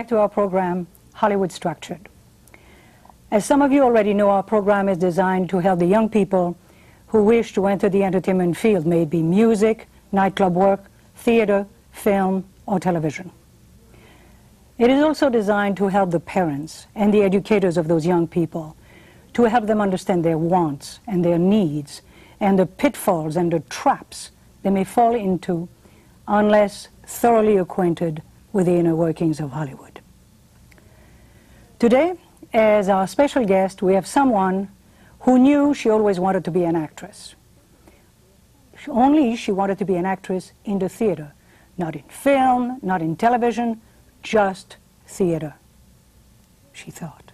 back to our program, Hollywood Structured. As some of you already know, our program is designed to help the young people who wish to enter the entertainment field, may it be music, nightclub work, theater, film, or television. It is also designed to help the parents and the educators of those young people, to help them understand their wants and their needs and the pitfalls and the traps they may fall into unless thoroughly acquainted with the inner workings of Hollywood. Today, as our special guest, we have someone who knew she always wanted to be an actress. Only she wanted to be an actress in the theater, not in film, not in television, just theater, she thought.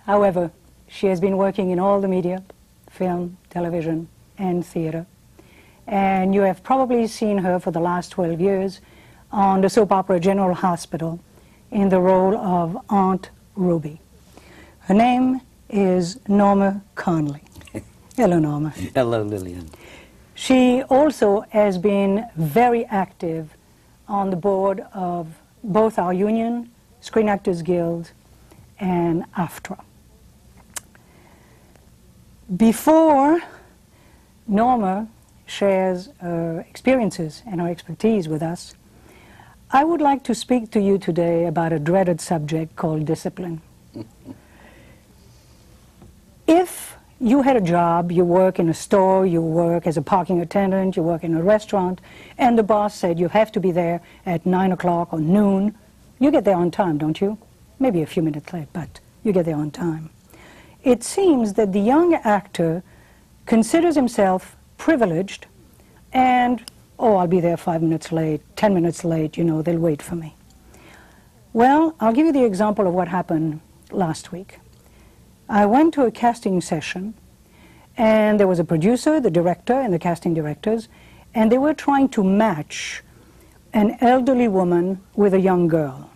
However, she has been working in all the media, film, television, and theater. And you have probably seen her for the last 12 years on the soap opera General Hospital in the role of Aunt Ruby. Her name is Norma Connolly. Hello, Norma. Hello, Lilyan. She also has been very active on the board of both our union, Screen Actors Guild, and AFTRA. Before Norma shares her experiences and her expertise with us, I would like to speak to you today about a dreaded subject called discipline. If you had a job, you work in a store, you work as a parking attendant, you work in a restaurant, and the boss said you have to be there at 9 o'clock or noon, you get there on time, don't you? Maybe a few minutes late, but you get there on time. It seems that the young actor considers himself privileged and, oh, I'll be there 5 minutes late, 10 minutes late, you know, they'll wait for me. Well, I'll give you the example of what happened last week. I went to a casting session, and there was a producer, the director, and the casting directors, and they were trying to match an elderly woman with a young girl.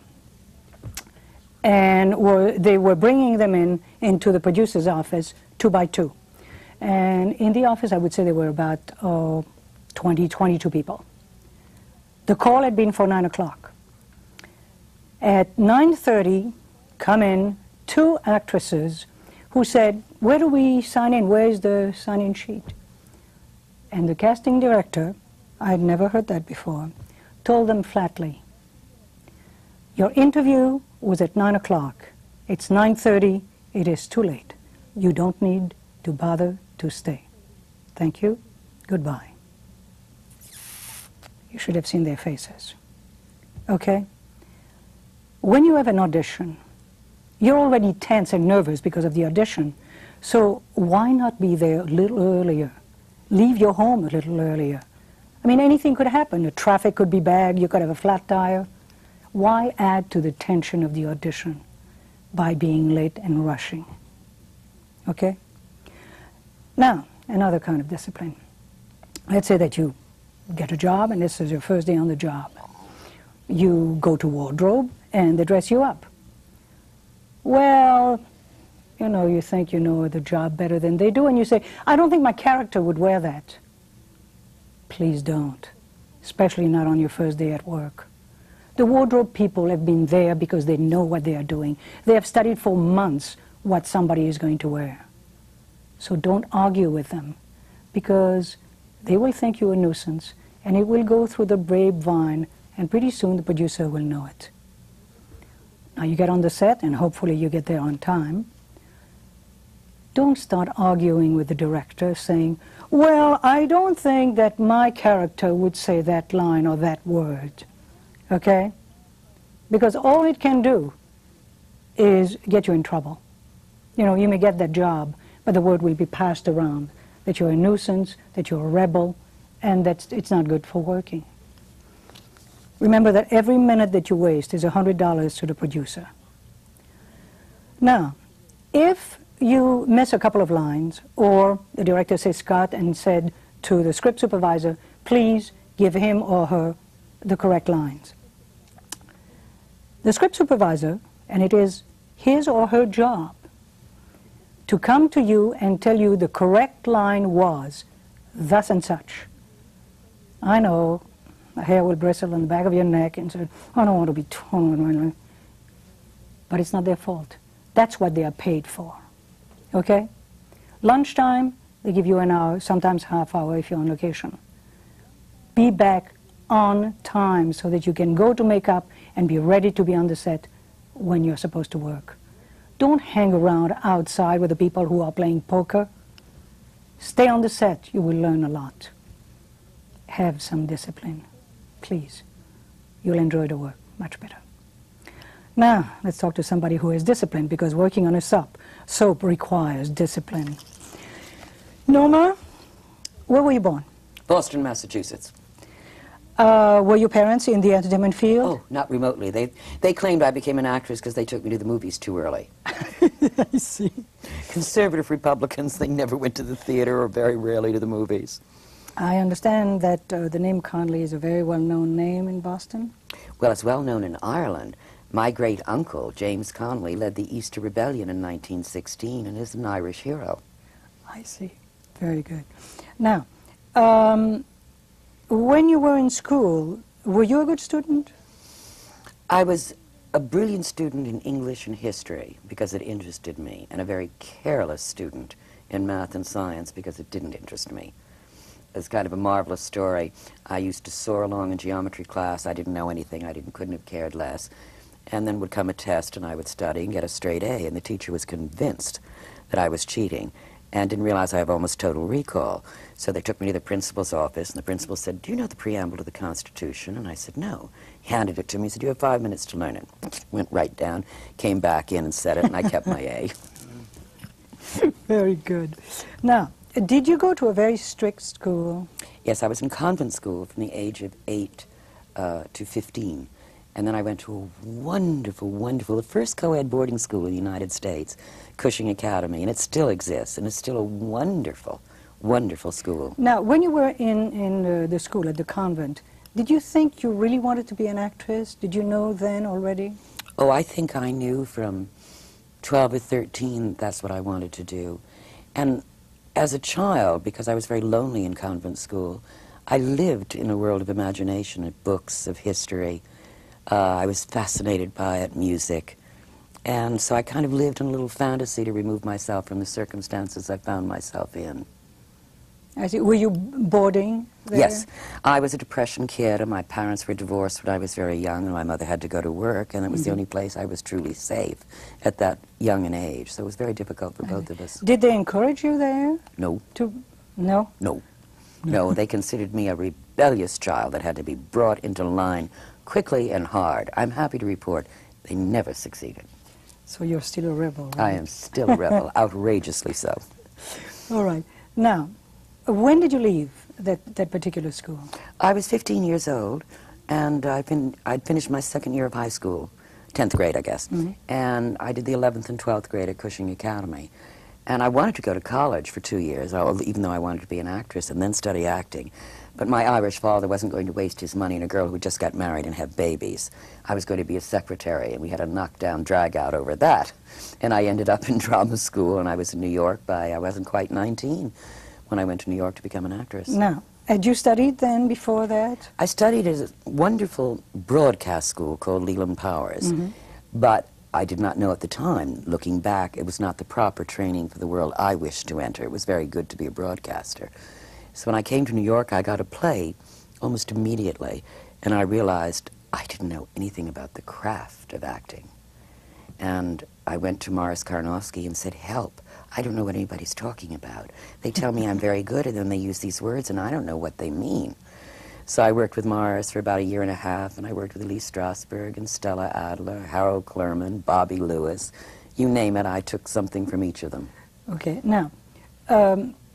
And they were bringing them into the producer's office 2 by 2. And in the office, I would say there were about 20, 22 people. The call had been for 9 o'clock. At 9:30, come in 2 actresses who said, where do we sign in? Where's the sign-in sheet? And the casting director, I'd never heard that before, told them flatly, your interview was at 9 o'clock. It's 9:30. It is too late. You don't need to bother to stay. Thank you. Goodbye. You should have seen their faces. Okay? When you have an audition, you're already tense and nervous because of the audition. So why not be there a little earlier? Leave your home a little earlier. I mean, anything could happen. The traffic could be bad. You could have a flat tire. Why add to the tension of the audition by being late and rushing? Okay? Now, another kind of discipline. Let's say that you get a job, and this is your first day on the job. You go to wardrobe, and they dress you up. Well, you know, you think you know the job better than they do, and you say, I don't think my character would wear that. Please don't, especially not on your first day at work. The wardrobe people have been there because they know what they are doing. They have studied for months what somebody is going to wear. So don't argue with them, because they will think you a nuisance, and it will go through the grapevine, and pretty soon the producer will know it. Now you get on the set, and hopefully you get there on time. Don't start arguing with the director saying, well, I don't think that my character would say that line or that word. Okay? Because all it can do is get you in trouble. You know, you may get that job, but the word will be passed around that you're a nuisance, that you're a rebel, and that it's not good for working. Remember that every minute that you waste is $100 to the producer. Now, if you miss a couple of lines, or the director says cut and said to the script supervisor, please give him or her the correct lines. The script supervisor, and it is his or her job to come to you and tell you the correct line was thus and such. I know, The hair will bristle on the back of your neck and say, I don't want to be torn. But it's not their fault. That's what they are paid for. Okay? Lunchtime, they give you an hour, sometimes half hour if you're on location. Be back on time so that you can go to makeup and be ready to be on the set when you're supposed to work. Don't hang around outside with the people who are playing poker. Stay on the set. You will learn a lot. Have some discipline, please. You'll enjoy the work much better. Now, let's talk to somebody who is disciplined, because working on a soap requires discipline. Norma, where were you born? Boston, Massachusetts. Were your parents in the entertainment field? Oh, not remotely. They claimed I became an actress because they took me to the movies too early. I see. Conservative Republicans, they never went to the theater or very rarely to the movies. I understand that the name Connolly is a very well-known name in Boston. Well, it's well known in Ireland. My great-uncle, James Connolly, led the Easter Rebellion in 1916 and is an Irish hero. I see. Very good. Now, when you were in school, were you a good student? I was a brilliant student in English and history because it interested me, and a very careless student in math and science because it didn't interest me. It's kind of a marvelous story. I used to soar along in geometry class. I didn't know anything. Couldn't have cared less. And then would come a test, and I would study and get a straight A, and the teacher was convinced that I was cheating and didn't realize I have almost total recall. So they took me to the principal's office, and the principal said, do you know the preamble to the Constitution? And I said, no. He handed it to me. He said, you have 5 minutes to learn it. Went right down, came back in and said it, and I kept my A. Very good. Now, did you go to a very strict school? Yes, I was in convent school from the age of 8 to 15. And then I went to a wonderful, the first co-ed boarding school in the United States, Cushing Academy, and it still exists, and it's still a wonderful, wonderful school. Now, when you were in the school at the convent, did you think you really wanted to be an actress? Did you know then already? Oh, I think I knew from 12 or 13 that's what I wanted to do. And as a child, because I was very lonely in convent school, I lived in a world of imagination, of books, of history. I was fascinated by it, music. And so I kind of lived in a little fantasy to remove myself from the circumstances I found myself in. I see. Were you boarding there? Yes. I was a Depression kid, and my parents were divorced when I was very young, and my mother had to go to work, and it was the only place I was truly safe at that young an age. So it was very difficult for both of us. Did they encourage you there? No. No? No. No, they considered me a rebellious child that had to be brought into line quickly and hard. I'm happy to report they never succeeded. So you're still a rebel, right? I am still a rebel, outrageously so. All right. Now, when did you leave that particular school? I was 15 years old, and I'd finished my second year of high school, 10th grade, I guess, and I did the 11th and 12th grade at Cushing Academy. And I wanted to go to college for 2 years, even though I wanted to be an actress and then study acting. But my Irish father wasn't going to waste his money on a girl who just got married and had babies. I was going to be a secretary, and we had a knockdown drag-out over that. And I ended up in drama school, and I was in New York I wasn't quite 19 when I went to New York to become an actress. Now, had you studied then before that? I studied at a wonderful broadcast school called Lilyan Chauvin, but I did not know at the time, looking back, it was not the proper training for the world I wished to enter. It was very good to be a broadcaster. So when I came to New York, I got a play almost immediately, and I realized I didn't know anything about the craft of acting. And I went to Morris Karnofsky and said, help, I don't know what anybody's talking about. They tell me I'm very good, and then they use these words, and I don't know what they mean. So I worked with Morris for about 1.5 years, and I worked with Elise Strasberg and Stella Adler, Harold Clurman, Bobby Lewis. You name it, I took something from each of them. Okay, now,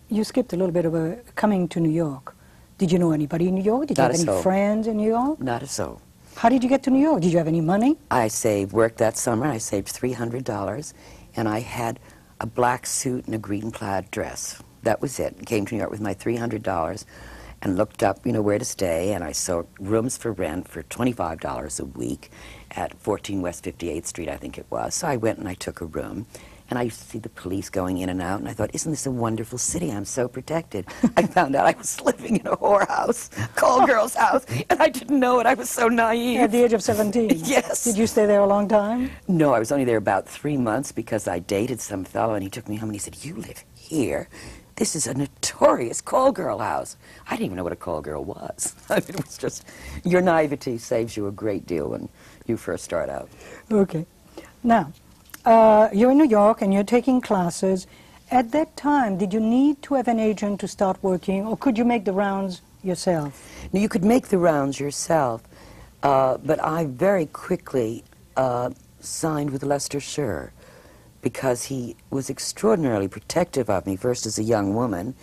you skipped a little bit of coming to New York. Did you know anybody in New York? Did you have any friends in New York? Not a soul. How did you get to New York? Did you have any money? I worked that summer, I saved $300, and I had a black suit and a green plaid dress. That was it. Came to New York with my $300 and looked up, where to stay, and I saw rooms for rent for $25 a week at 14 West 58th Street, I think it was. So I went and I took a room, And I used to see the police going in and out, and I thought, isn't this a wonderful city? I'm so protected. I found out I was living in a whorehouse, call girl's house, and I didn't know it. I was so naive. At the age of 17? Yes. Did you stay there a long time? No, I was only there about 3 months because I dated some fellow, and he took me home and he said, you live here? This is a notorious call girl house. I didn't even know what a call girl was. I mean, it was just, your naivety saves you a great deal when you first start out. Okay. Now, you're in New York and you're taking classes. At that time, did you need to have an agent to start working, or could you make the rounds yourself? Now, you could make the rounds yourself, but I very quickly signed with Lester Sher because he was extraordinarily protective of me, first as a young woman,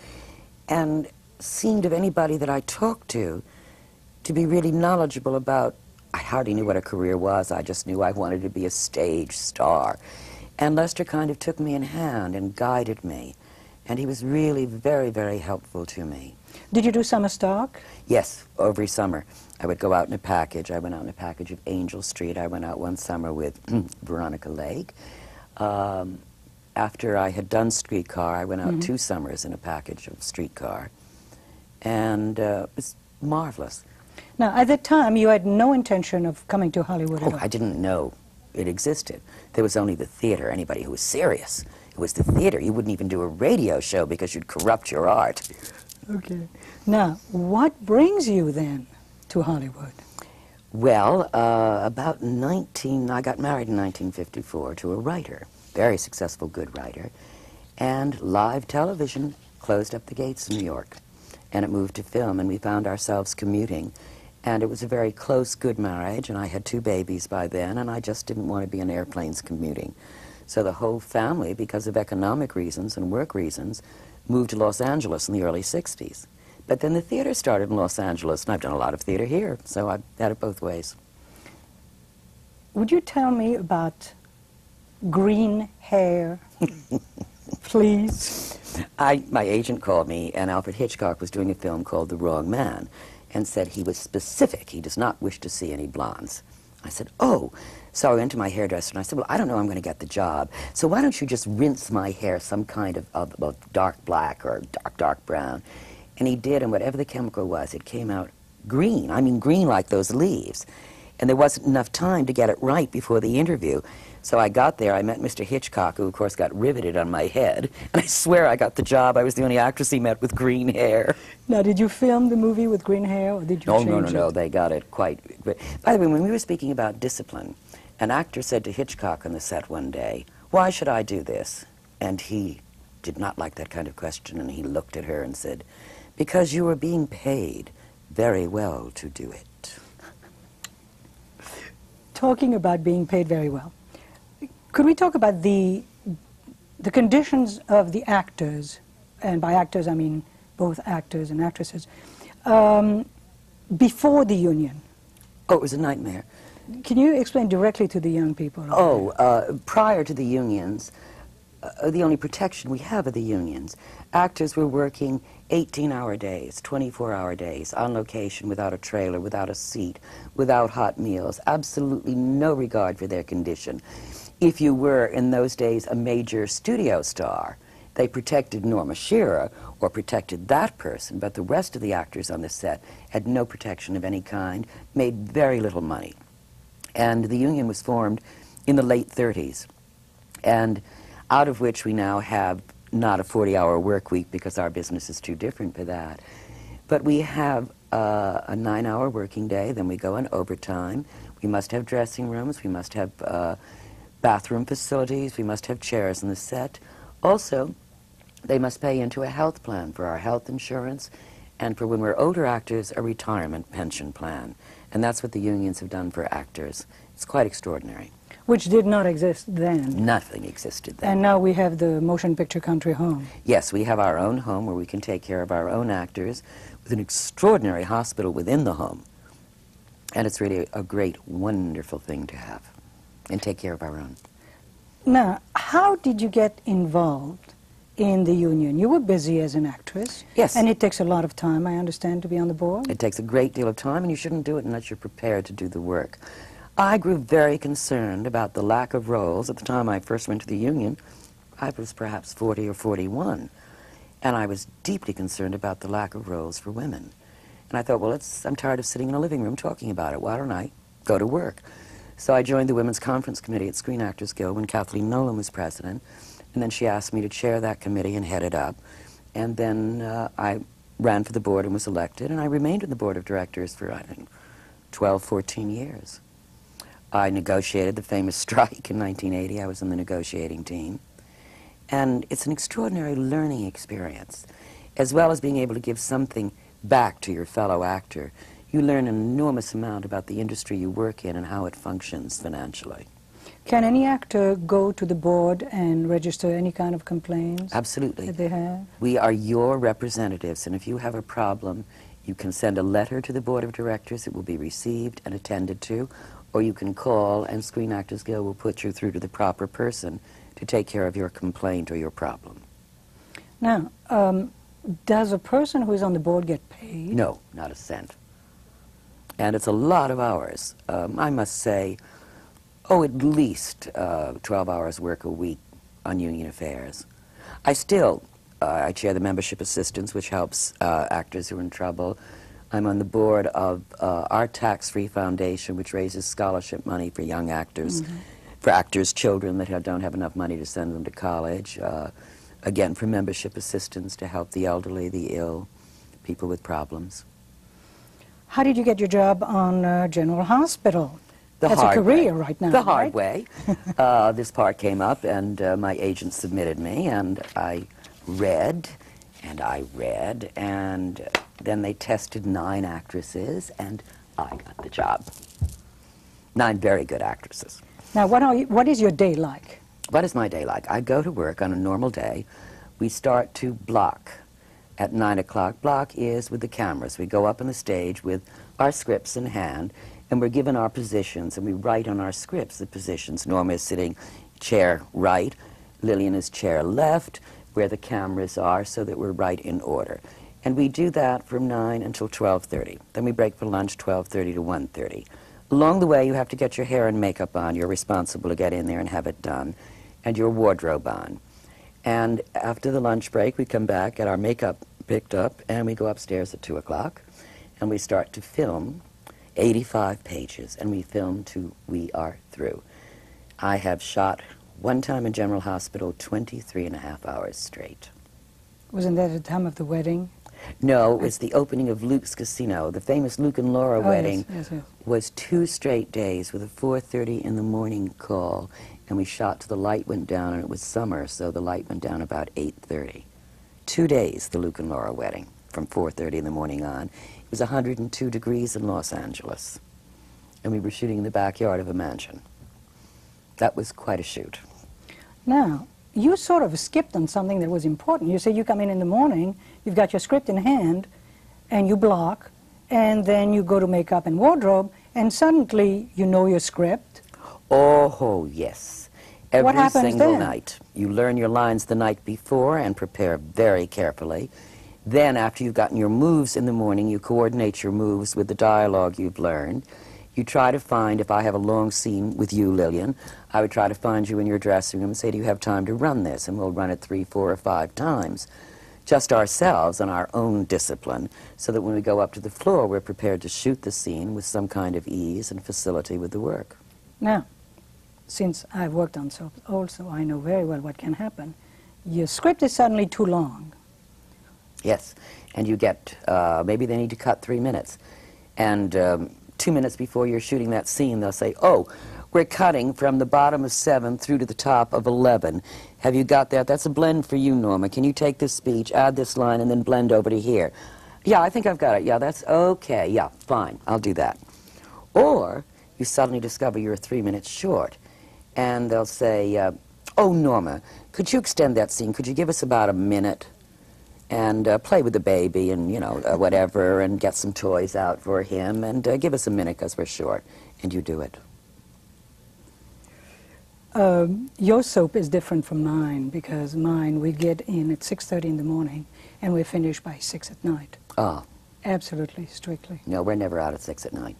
and seemed of anybody that I talked to be really knowledgeable about. I hardly knew what a career was. I just knew I wanted to be a stage star. And Lester kind of took me in hand and guided me. And he was really very, very helpful to me. Did you do summer stock? Yes, every summer. I would go out in a package. I went out in a package of Angel Street. I went out one summer with Veronica Lake. After I had done Streetcar, I went out 2 summers in a package of Streetcar. And it was marvelous. Now, at that time, you had no intention of coming to Hollywood at all. I didn't know it existed. There was only the theater. Anybody who was serious, it was the theater. You wouldn't even do a radio show because you'd corrupt your art. Okay. Now, what brings you then to Hollywood? Well, I got married in 1954 to a writer, very successful, good writer, and live television closed up the gates in New York, and it moved to film, and we found ourselves commuting. And it was a very close, good marriage, and I had 2 babies by then, and I just didn't want to be in airplanes commuting. So the whole family, because of economic reasons and work reasons, moved to Los Angeles in the early 60s. But then the theater started in Los Angeles, and I've done a lot of theater here, so I've had it both ways. Would you tell me about green hair, please? My agent called me, and Alfred Hitchcock was doing a film called The Wrong Man, and said he was specific. He does not wish to see any blondes. I said, oh. So I went to my hairdresser, and I said, well, I don't know I'm going to get the job, so why don't you just rinse my hair some kind of dark black or dark brown? And he did, and whatever the chemical was, it came out green. I mean, green like those leaves. And there wasn't enough time to get it right before the interview. So I got there, I met Mr. Hitchcock, who of course got riveted on my head, and I swear I got the job. I was the only actress he met with green hair. Now, did you film the movie with green hair, or did you change it? No, they got it quite. By the way, when we were speaking about discipline, an actor said to Hitchcock on the set one day, why should I do this? And he did not like that kind of question, and he looked at her and said, because you are being paid very well to do it. Talking about being paid very well, could we talk about the conditions of the actors, and by actors I mean both actors and actresses, before the union? Oh, it was a nightmare. Can you explain directly to the young people? Prior to the unions, the only protection we have are the unions. Actors were working 18-hour days, 24-hour days, on location, without a trailer, without a seat, without hot meals, absolutely no regard for their condition. If you were, in those days, a major studio star, they protected Norma Shearer or protected that person, but the rest of the actors on the set had no protection of any kind, made very little money. And the union was formed in the late 30s, and out of which we now have not a 40-hour work week because our business is too different for that. But we have a 9-hour working day, then we go on overtime. We must have dressing rooms, we must have bathroom facilities, we must have chairs on the set. Also, they must pay into a health plan for our health insurance, and for when we're older actors, a retirement pension plan. And that's what the unions have done for actors. It's quite extraordinary. Which did not exist then. Nothing existed then. And now we have the motion picture country home. Yes, we have our own home where we can take care of our own actors with an extraordinary hospital within the home. And it's really a great, wonderful thing to have and take care of our own. Now, how did you get involved in the union? You were busy as an actress. Yes. And it takes a lot of time, I understand, to be on the board. It takes a great deal of time, and you shouldn't do it unless you're prepared to do the work. I grew very concerned about the lack of roles at the time I first went to the union. I was perhaps 40 or 41, and I was deeply concerned about the lack of roles for women. And I thought, well, I'm tired of sitting in a living room talking about it. Why don't I go to work? So I joined the Women's Conference Committee at Screen Actors Guild when Kathleen Nolan was president, and then she asked me to chair that committee and head it up. And then I ran for the board and was elected, and I remained in the board of directors for, I think, 12, 14 years. I negotiated the famous strike in 1980. I was in the negotiating team. And it's an extraordinary learning experience. As well as being able to give something back to your fellow actor, you learn an enormous amount about the industry you work in and how it functions financially. Can any actor go to the board and register any kind of complaints? Absolutely. That they have? We are your representatives, and if you have a problem, you can send a letter to the board of directors. It will be received and attended to, or you can call, and Screen Actors Guild will put you through to the proper person to take care of your complaint or your problem. Now, does a person who is on the board get paid? No, not a cent. And it's a lot of hours. I must say, at least 12 hours work a week on union affairs. I chair the membership assistance, which helps actors who are in trouble. I'm on the board of our tax-free foundation, which raises scholarship money for young actors, for actors' children that don't have enough money to send them to college. Again, for membership assistance to help the elderly, the ill, people with problems. How did you get your job on General Hospital? That's a career right now, The hard way. This part came up, and my agent submitted me, and I read, and then they tested 9 actresses, and I got the job. 9 very good actresses. Now, what is your day like? What is my day like? I go to work on a normal day. We start to block at 9 o'clock. Block is with the cameras. We go up on the stage with our scripts in hand, and we're given our positions, and we write on our scripts the positions. Norma is sitting chair right, Lilyan is chair left, where the cameras are, so that we're right in order. And we do that from 9 until 12:30. Then we break for lunch, 12:30 to 1:30. Along the way, you have to get your hair and makeup on. You're responsible to get in there and have it done, and your wardrobe on. And after the lunch break, we come back, get our makeup picked up, and we go upstairs at 2 o'clock, and we start to film 85 pages, and we film till we are through. I have shot one time in General Hospital 23 and a half hours straight. Wasn't that at the time of the wedding? No, it was the opening of Luke's Casino. The famous Luke and Laura wedding yes. was 2 straight days with a 4:30 in the morning call, and we shot till the light went down, and it was summer, so the light went down about 8:30. 2 days, the Luke and Laura wedding, from 4:30 in the morning on. It was 102 degrees in Los Angeles, and we were shooting in the backyard of a mansion. That was quite a shoot. Now, you sort of skipped on something that was important. You say you come in the morning, you've got your script in hand, and you block, and then you go to makeup and wardrobe, and suddenly you know your script. Oh, yes. What Every happens single then? night. You learn your lines the night before and prepare very carefully. Then, after you've gotten your moves in the morning, you coordinate your moves with the dialogue you've learned. You try to find, if I have a long scene with you, Lilyan, I would try to find you in your dressing room and say, do you have time to run this? And we'll run it 3, 4, or 5 times, just ourselves on our own discipline, so that when we go up to the floor, we're prepared to shoot the scene with some kind of ease and facility with the work. Now, since I've worked on soaps also, I know very well what can happen. Your script is suddenly too long. Yes, and you get, maybe they need to cut 3 minutes. And 2 minutes before you're shooting that scene, they'll say, oh, we're cutting from the bottom of 7 through to the top of 11. Have you got that? That's a blend for you, Norma. Can you take this speech, add this line, and then blend over to here? Yeah, I think I've got it. Yeah, that's okay. Yeah, fine. I'll do that. Or you suddenly discover you're 3 minutes short, and they'll say, oh, Norma, could you extend that scene? Could you give us about a minute? And play with the baby and, you know, whatever, and get some toys out for him, and give us a minute because we're short. And you do it. Your soap is different from mine, because mine, we get in at 6:30 in the morning, and we finish by 6 at night. Ah. Absolutely, strictly. No, we're never out at 6 at night.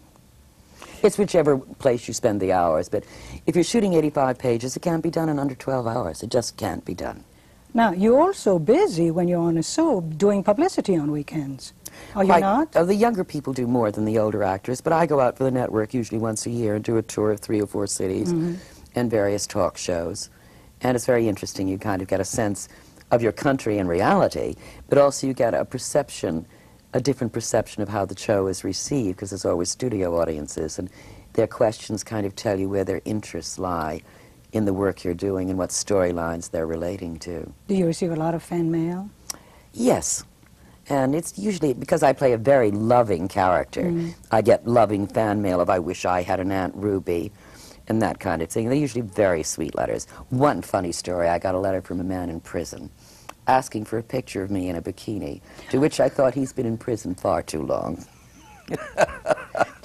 It's whichever place you spend the hours, but if you're shooting 85 pages, it can't be done in under 12 hours. It just can't be done. Now, you're also busy when you're on a soap doing publicity on weekends. Are you not? The younger people do more than the older actors, but I go out for the network usually once a year and do a tour of 3 or 4 cities and various talk shows. And it's very interesting. You kind of get a sense of your country in reality, but also you get a perception, a different perception of how the show is received, because there's always studio audiences, and their questions kind of tell you where their interests lie in the work you're doing and what storylines they're relating to. Do you receive a lot of fan mail? Yes. And it's usually because I play a very loving character. I get loving fan mail of I wish I had an Aunt Ruby and that kind of thing. They're usually very sweet letters. One funny story, I got a letter from a man in prison asking for a picture of me in a bikini, to which I thought he's been in prison far too long.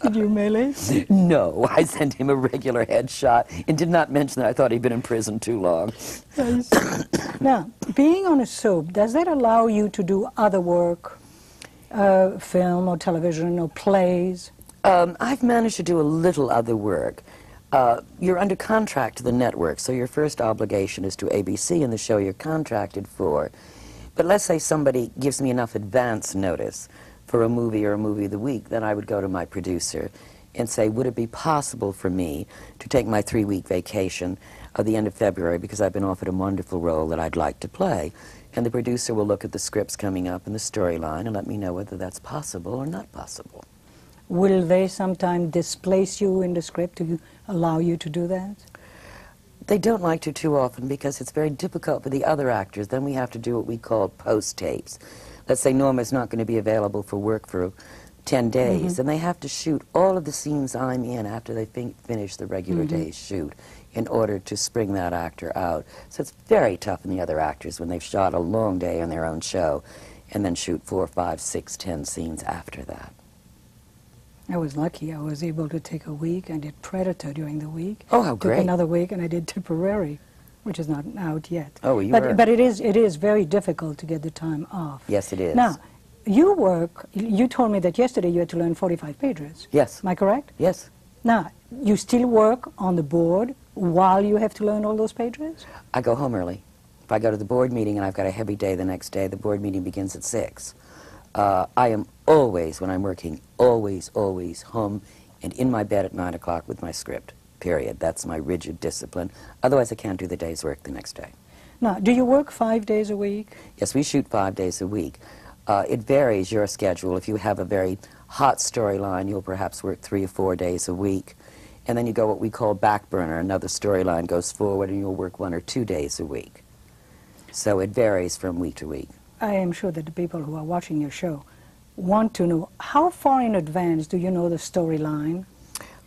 Did you mail it? No, I sent him a regular headshot and did not mention that I thought he'd been in prison too long. Now, being on a soap, does that allow you to do other work, film or television or plays? I've managed to do a little other work. You're under contract to the network, so your first obligation is to ABC and the show you're contracted for. But let's say somebody gives me enough advance notice for a movie or a movie of the week, then I would go to my producer and say, would it be possible for me to take my 3-week vacation at the end of February because I've been offered a wonderful role that I'd like to play? And the producer will look at the scripts coming up and the storyline and let me know whether that's possible or not possible. Will they sometime displace you in the script to allow you to do that? They don't like to too often because it's very difficult for the other actors. Then we have to do what we call post-tapes. Let's say Norma's not going to be available for work for 10 days, and they have to shoot all of the scenes I'm in after they finish the regular day's shoot in order to spring that actor out. So it's very tough on the other actors when they've shot a long day on their own show and then shoot 4, 5, 6, 10 scenes after that. I was lucky. I was able to take a week. I did Predator during the week. Oh, how great. Took another week, and I did Tipperary, which is not out yet. Oh, but it is very difficult to get the time off. Yes, it is. Now, you work, you told me that yesterday you had to learn 45 pages. Yes. Am I correct? Yes. Now, you still work on the board while you have to learn all those pages? I go home early. If I go to the board meeting and I've got a heavy day the next day, the board meeting begins at 6. I am always, when I'm working, always home and in my bed at 9 o'clock with my script, period. That's my rigid discipline. Otherwise, I can't do the day's work the next day. Now, do you work 5 days a week? Yes, we shoot 5 days a week. It varies your schedule. If you have a very hot storyline, you'll perhaps work 3 or 4 days a week. And then you go what we call back burner. Another storyline goes forward and you'll work 1 or 2 days a week. So it varies from week to week. I am sure that the people who are watching your show want to know, how far in advance do you know the storyline?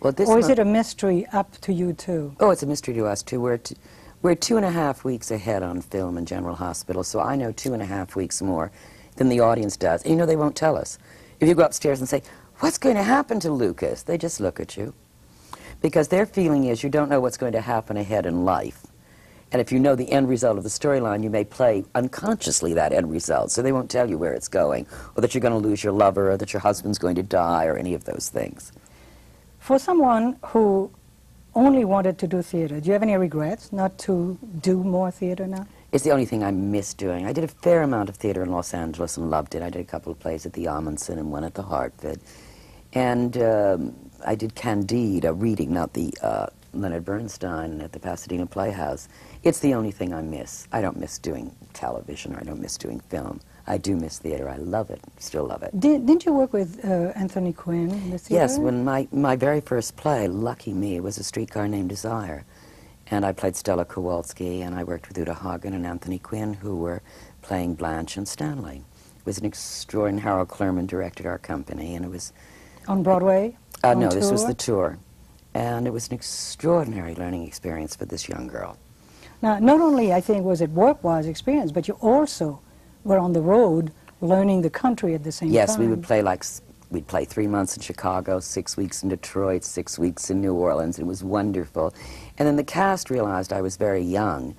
Well, or is it a mystery up to you too? Oh, it's a mystery to us too. We're 2.5 weeks ahead on film in General Hospital, so I know 2.5 weeks more than the audience does. And you know, they won't tell us. If you go upstairs and say, what's going to happen to Lucas? They just look at you. Because their feeling is you don't know what's going to happen ahead in life. And if you know the end result of the storyline, you may play unconsciously that end result, so they won't tell you where it's going, or that you're going to lose your lover, or that your husband's going to die, or any of those things. For someone who only wanted to do theater, do you have any regrets not to do more theater now? It's the only thing I miss doing. I did a fair amount of theater in Los Angeles and loved it. I did a couple of plays at the Amundsen and one at the Hartford. And I did Candide, a reading, not the Leonard Bernstein at the Pasadena Playhouse. It's the only thing I miss. I don't miss doing television, or I don't miss doing film. I do miss theater. I love it, still love it. Didn't you work with Anthony Quinn in the theater? Yes, when my very first play, lucky me, was A Streetcar Named Desire. And I played Stella Kowalski, and I worked with Uta Hagen and Anthony Quinn, who were playing Blanche and Stanley. It was an extraordinary. Harold Clurman directed our company, and it was... On Broadway? No, this was the tour. And it was an extraordinary learning experience for this young girl. Now, not only, I think, was it work-wise experience, but you also were on the road learning the country at the same time. Yes, we would play we'd play 3 months in Chicago, 6 weeks in Detroit, 6 weeks in New Orleans. It was wonderful. And then the cast realized I was very young,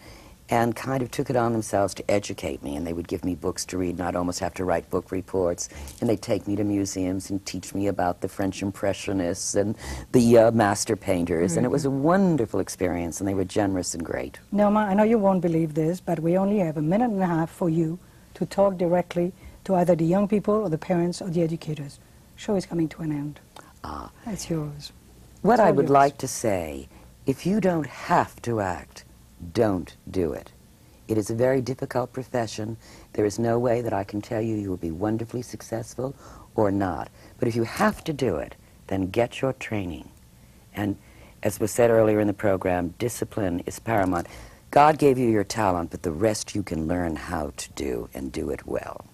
and kind of took it on themselves to educate me, and they would give me books to read, and I'd almost have to write book reports, and they'd take me to museums and teach me about the French Impressionists and the master painters, and it was a wonderful experience, and they were generous and great. Norma, I know you won't believe this, but we only have a minute and a half for you to talk directly to either the young people or the parents or the educators. Show is coming to an end. It's yours. What It's I all would yours. like to say, if you don't have to act, don't do it. It is a very difficult profession. There is no way that I can tell you you will be wonderfully successful or not. But if you have to do it, then get your training. And as was said earlier in the program, discipline is paramount. God gave you your talent, but the rest you can learn how to do and do it well.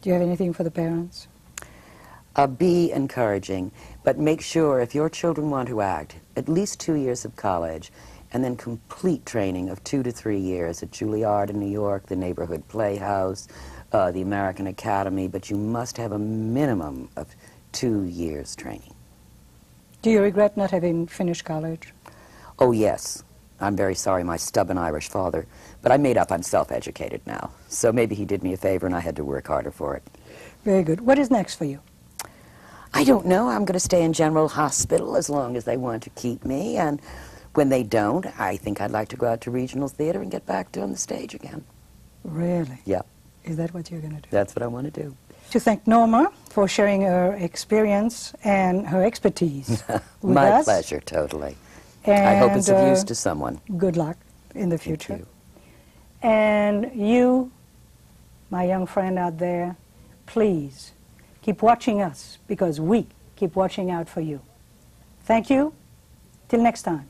Do you have anything for the parents? Be encouraging, but make sure if your children want to act, at least 2 years of college, and then complete training of 2 to 3 years at Juilliard in New York, the Neighborhood Playhouse, the American Academy, but you must have a minimum of 2 years training. Do you regret not having finished college? Oh, yes. I'm very sorry, my stubborn Irish father, but I made up I'm self-educated now. So maybe he did me a favor and I had to work harder for it. Very good. What is next for you? I don't know. I'm going to stay in General Hospital as long as they want to keep me, and when they don't, I think I'd like to go out to regional theater and get back on the stage again. Really? Yeah. Is that what you're going to do? That's what I want to do. To thank Norma for sharing her experience and her expertise with My us. pleasure, totally. And, I hope it's of use to someone. Good luck in the Thank future. you. And you, my young friend out there, please keep watching us because we keep watching out for you. Thank you. Till next time.